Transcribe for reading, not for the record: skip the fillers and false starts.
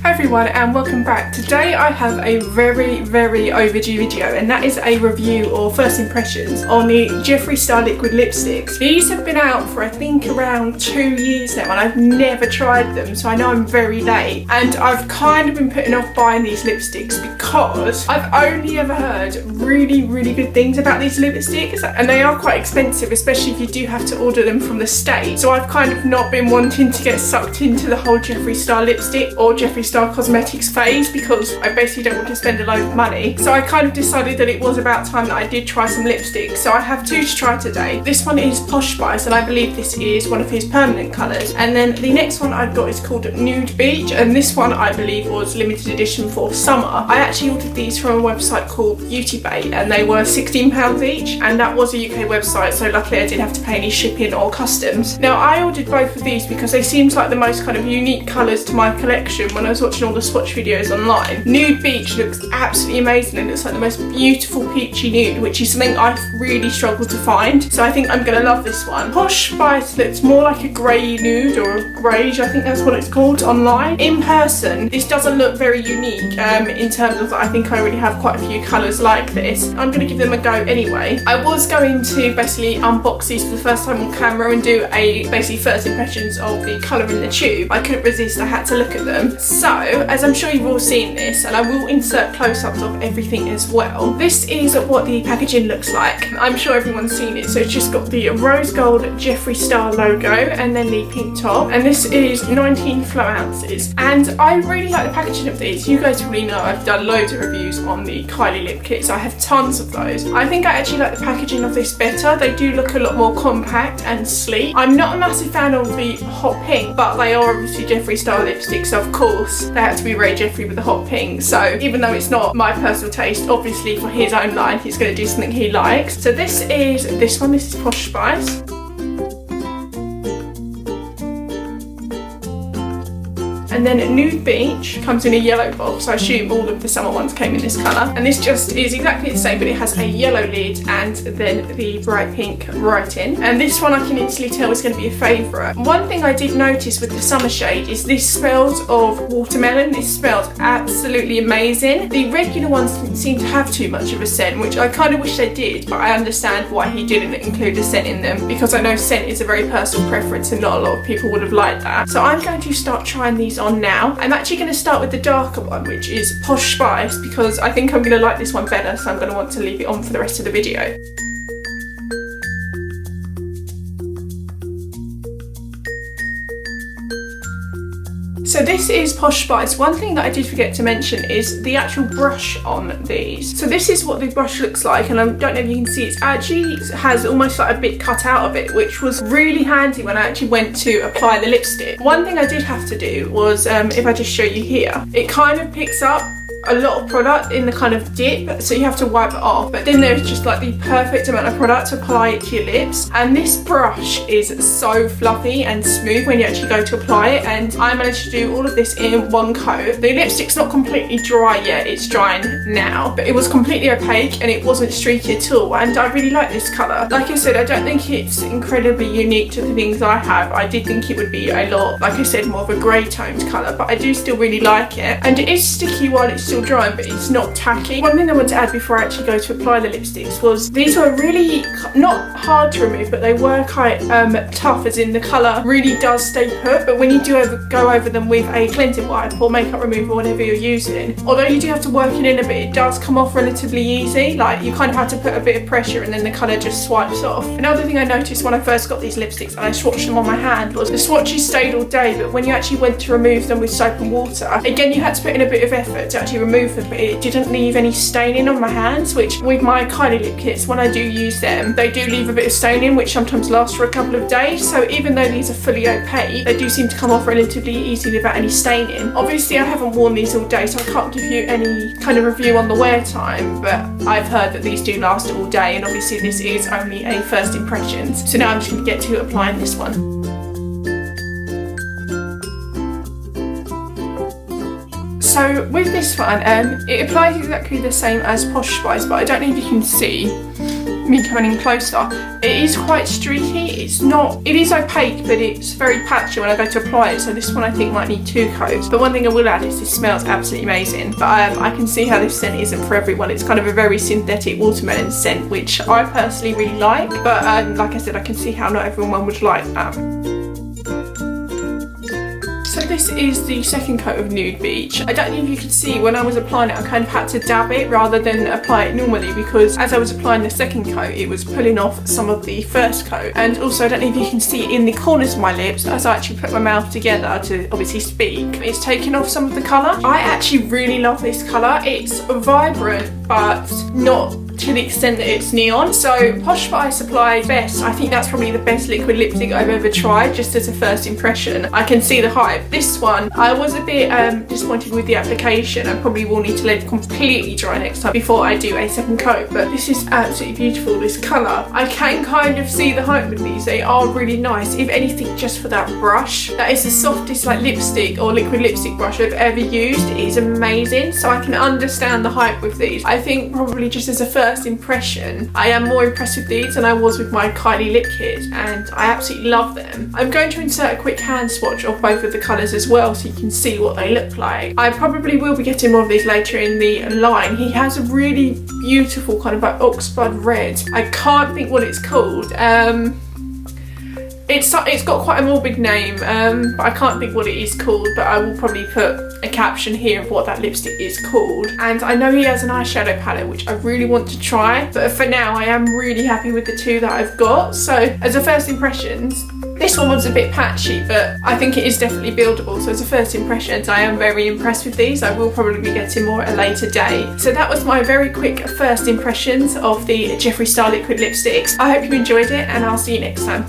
Hi everyone and welcome back. Today I have a very overdue video, and that is a review or first impressions on the Jeffree Star liquid lipsticks. These have been out for I think around 2 years now and I've never tried them, so I know I'm very late, and I've kind of been putting off buying these lipsticks because I've only ever heard really good things about these lipsticks, and they are quite expensive, especially if you do have to order them from the States. So I've kind of not been wanting to get sucked into the whole Jeffree Star lipstick or Jeffree Star cosmetics phase because I basically don't want to spend a load of money. So I kind of decided that it was about time that I did try some lipsticks. So I have two to try today. This one is Posh and I believe this is one of his permanent colours. And then the next one I've got is called Nude Beach, and this one I believe was limited edition for summer. I actually ordered these from a website called BeautyBay and they were £16 each, and that was a UK website, so luckily I didn't have to pay any shipping or customs. Now I ordered both of these because they seemed like the most kind of unique colours to my collection when I was watching all the swatch videos online. Nude Beach looks absolutely amazing and looks like the most beautiful peachy nude, which is something I've really struggled to find, so I think I'm going to love this one. Posh looks more like a grey nude or a greige, I think that's what it's called online. In person this doesn't look very unique in terms of, I think I already have quite a few colours like this. I'm going to give them a go anyway. I was going to basically unbox these for the first time on camera and do a basically first impressions of the colour in the tube. I couldn't resist, I had to look at them. So as I'm sure you've all seen this, and I will insert close-ups of everything as well, this is what the packaging looks like. I'm sure everyone's seen it. So it's just got the rose gold Jeffree Star logo and then the pink top, and this is 19 flow ounces, and I really like the packaging of these. You guys probably know I've done loads of reviews on the Kylie lip kits. I have tons of those. I think I actually like the packaging of this better. They do look a lot more compact and sleek. I'm not a massive fan of the hot pink, but they are obviously Jeffree Star lipsticks, so of course they have to be Ray Jeffree with the hot pink. So even though it's not my personal taste, obviously for his own line he's going to do something he likes. So this is Posh Spice. And then Nude Beach comes in a yellow box. I assume all of the summer ones came in this colour. And this just is exactly the same, but it has a yellow lid and then the bright pink writing. And this one I can instantly tell is going to be a favourite. One thing I did notice with the summer shade is this smells of watermelon. This smells absolutely amazing. The regular ones didn't seem to have too much of a scent, which I kind of wish they did, but I understand why he didn't include a scent in them, because I know scent is a very personal preference and not a lot of people would have liked that. So I'm going to start trying these on now. I'm actually going to start with the darker one, which is Posh Spice, because I think I'm going to like this one better, so I'm going to want to leave it on for the rest of the video. So this is Posh Spice. One thing that I did forget to mention is the actual brush on these. So this is what the brush looks like, and I don't know if you can see, it actually has almost like a bit cut out of it, which was really handy when I actually went to apply the lipstick. One thing I did have to do was, if I just show you here, it kind of picks up a lot of product in the kind of dip, so you have to wipe it off, but then there's just like the perfect amount of product to apply it to your lips. And this brush is so fluffy and smooth when you actually go to apply it, and I managed to do all of this in one coat. The lipstick's not completely dry yet, it's drying now, but it was completely opaque and it wasn't streaky at all, and I really like this colour. Like I said, I don't think it's incredibly unique to the things I have. I did think it would be a lot, like I said, more of a grey toned colour, but I do still really like it, and it is sticky while it's still drying, but it's not tacky. One thing I want to add before I actually go to apply the lipsticks was these were really not hard to remove, but they were quite tough, as in the colour really does stay put. But when you do go over them with a cleansing wipe or makeup remover, whatever you're using, although you do have to work it in a bit, it does come off relatively easy. Like you kind of have to put a bit of pressure and then the colour just swipes off. Another thing I noticed when I first got these lipsticks and I swatched them on my hand was the swatches stayed all day, but when you actually went to remove them with soap and water, again you had to put in a bit of effort to actually remove them, but it didn't leave any staining on my hands, which with my Kylie lip kits, when I do use them, they do leave a bit of staining, which sometimes lasts for a couple of days. So even though these are fully opaque, they do seem to come off relatively easily without any staining. Obviously I haven't worn these all day, so I can't give you any kind of review on the wear time, but I've heard that these do last all day, and obviously this is only a first impressions. So now I'm just going to get to applying this one. So with this one, it applies exactly the same as Posh Spice, but I don't know if you can see. me coming in closer, it is quite streaky. It is opaque, but it's very patchy when I go to apply it, so this one I think might need 2 coats. But one thing I will add is this smells absolutely amazing, but I can see how this scent isn't for everyone. It's kind of a very synthetic watermelon scent, which I personally really like, but like I said, I can see how not everyone would like that. So this is the second coat of Nude Beach. I don't know if you could see when I was applying it, I kind of had to dab it rather than apply it normally, because as I was applying the second coat, it was pulling off some of the first coat. And also, I don't know if you can see in the corners of my lips, as I actually put my mouth together to obviously speak, it's taking off some of the colour. I actually really love this colour. It's vibrant, but not to the extent that it's neon. So Posh by Supply Best, I think that's probably the best liquid lipstick I've ever tried, just as a first impression. I can see the hype. This one, I was a bit disappointed with the application. I probably will need to let it completely dry next time before I do a second coat, but this is absolutely beautiful, this colour. I can kind of see the hype with these. They are really nice. If anything, just for that brush, that is the softest like lipstick or liquid lipstick brush I've ever used. It is amazing, so I can understand the hype with these. I think probably just as a first impression, I am more impressed with these than I was with my Kylie lip kit, and I absolutely love them. I'm going to insert a quick hand swatch of both of the colours as well, so you can see what they look like. I probably will be getting more of these later in the line. He has a really beautiful kind of like oxblood red. I can't think what it's called. It's got quite a morbid name, but I can't think what it is called, but I will probably put a caption here of what that lipstick is called. And I know he has an eyeshadow palette, which I really want to try, but for now I am really happy with the 2 that I've got. So as a first impressions, this one was a bit patchy, but I think it is definitely buildable. So as a first impressions, I am very impressed with these. I will probably be getting more at a later date. So that was my very quick first impressions of the Jeffree Star liquid lipsticks. I hope you enjoyed it, and I'll see you next time.